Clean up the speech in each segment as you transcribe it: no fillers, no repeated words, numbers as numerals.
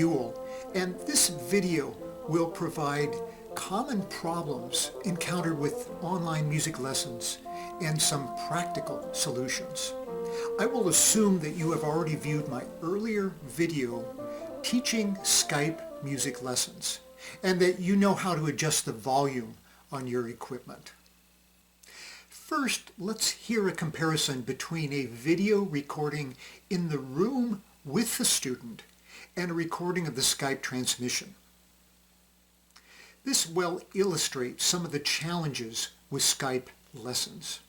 Buell, and this video will provide common problems encountered with online music lessons and some practical solutions. I will assume that you have already viewed my earlier video teaching Skype music lessons and that you know how to adjust the volume on your equipment. First, let's hear a comparison between a video recording in the room with the student and a recording of the Skype transmission. This well illustrates some of the challenges with Skype lessons.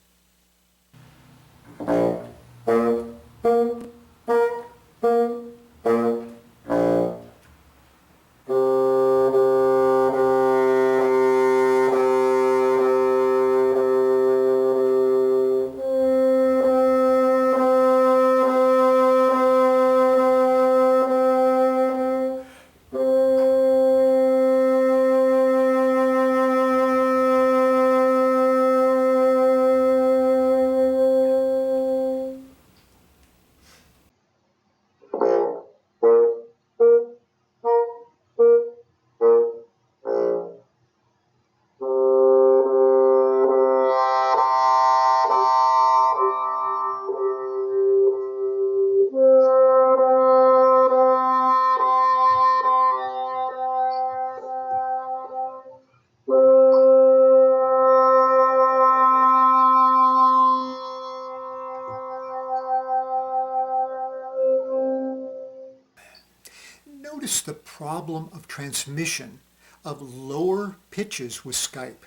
Notice the problem of transmission of lower pitches with Skype.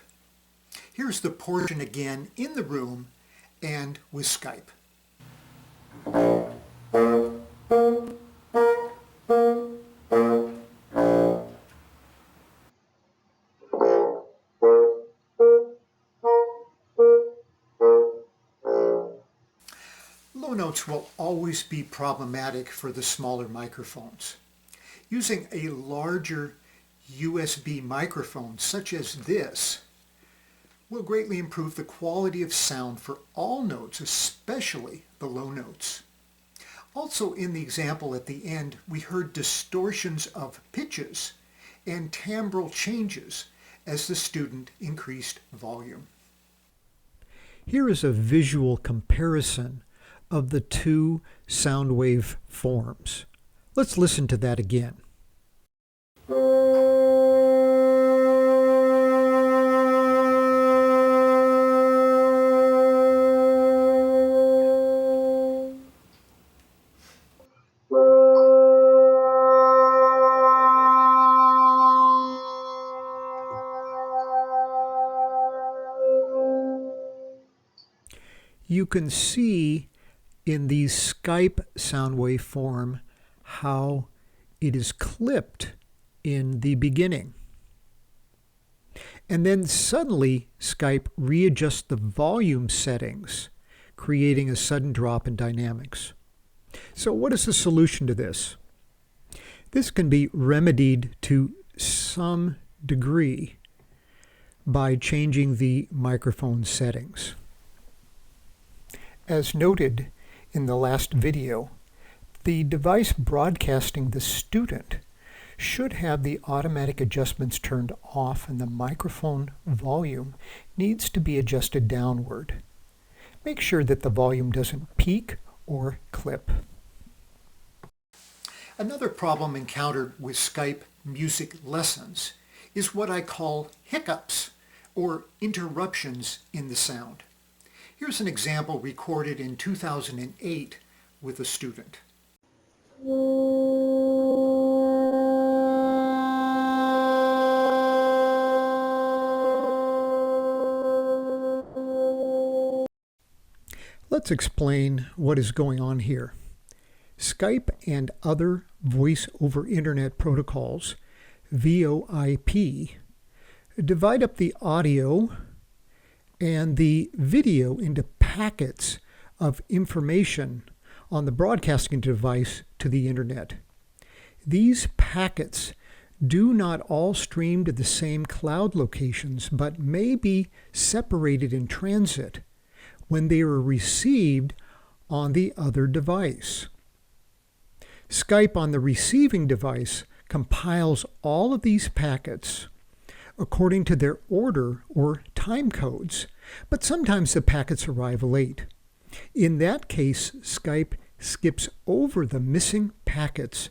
Here's the portion again in the room and with Skype. Low notes will always be problematic for the smaller microphones. Using a larger USB microphone such as this will greatly improve the quality of sound for all notes, especially the low notes. Also in the example at the end, we heard distortions of pitches and timbral changes as the student increased volume. Here is a visual comparison of the two sound wave forms. Let's listen to that again. You can see in the Skype sound wave form how it is clipped in the beginning. And then suddenly Skype readjusts the volume settings, creating a sudden drop in dynamics. So what is the solution to this? This can be remedied to some degree by changing the microphone settings. As noted in the last video, the device broadcasting the student should have the automatic adjustments turned off and the microphone volume needs to be adjusted downward. Make sure that the volume doesn't peak or clip. Another problem encountered with Skype music lessons is what I call hiccups or interruptions in the sound. Here's an example recorded in 2008 with a student. Let's explain what is going on here. Skype and other voice over internet protocols, VoIP, divide up the audio and the video into packets of information on the broadcasting device to the internet. These packets do not all stream to the same cloud locations, but may be separated in transit when they are received on the other device. Skype on the receiving device compiles all of these packets according to their order or time codes, but sometimes the packets arrive late. In that case, Skype skips over the missing packets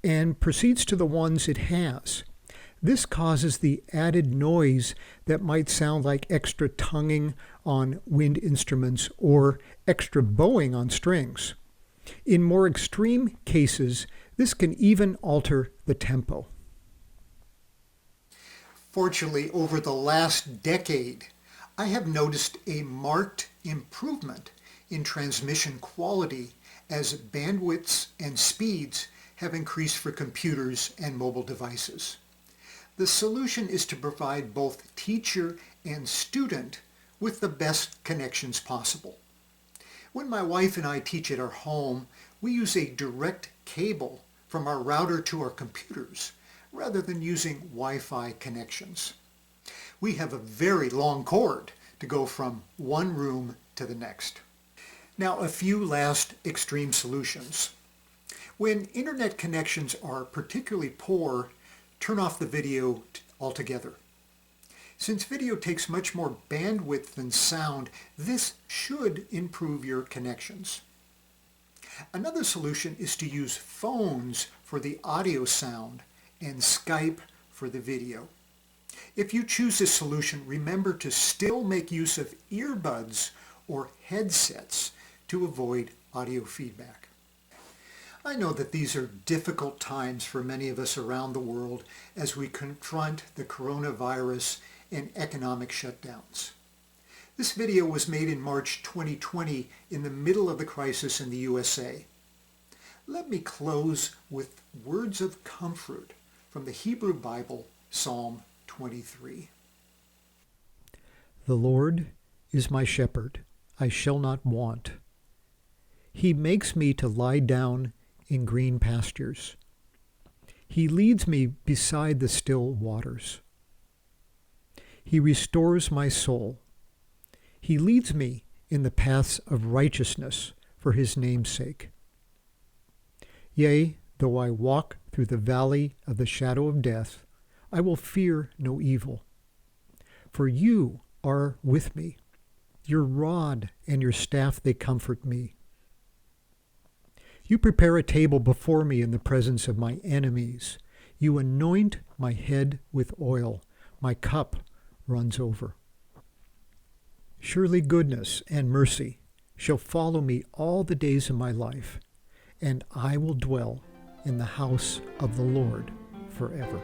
and proceeds to the ones it has. This causes the added noise that might sound like extra tonguing on wind instruments or extra bowing on strings. In more extreme cases, this can even alter the tempo. Fortunately, over the last decade, I have noticed a marked improvement in transmission quality as bandwidths and speeds have increased for computers and mobile devices. The solution is to provide both teacher and student with the best connections possible. When my wife and I teach at our home, we use a direct cable from our router to our computers rather than using Wi-Fi connections. We have a very long cord to go from one room to the next. Now, a few last extreme solutions. When internet connections are particularly poor, turn off the video altogether. Since video takes much more bandwidth than sound, this should improve your connections. Another solution is to use phones for the audio sound and Skype for the video. If you choose this solution, remember to still make use of earbuds or headsets to avoid audio feedback. I know that these are difficult times for many of us around the world as we confront the coronavirus and economic shutdowns. This video was made in March 2020 in the middle of the crisis in the USA. Let me close with words of comfort from the Hebrew Bible, Psalm 23. The Lord is my shepherd, I shall not want. He makes me to lie down in green pastures. He leads me beside the still waters. He restores my soul. He leads me in the paths of righteousness for his name's sake. Yea, though I walk through the valley of the shadow of death, I will fear no evil. For you are with me. Your rod and your staff, they comfort me. You prepare a table before me in the presence of my enemies. You anoint my head with oil. My cup runs over. Surely goodness and mercy shall follow me all the days of my life, and I will dwell in the house of the Lord forever.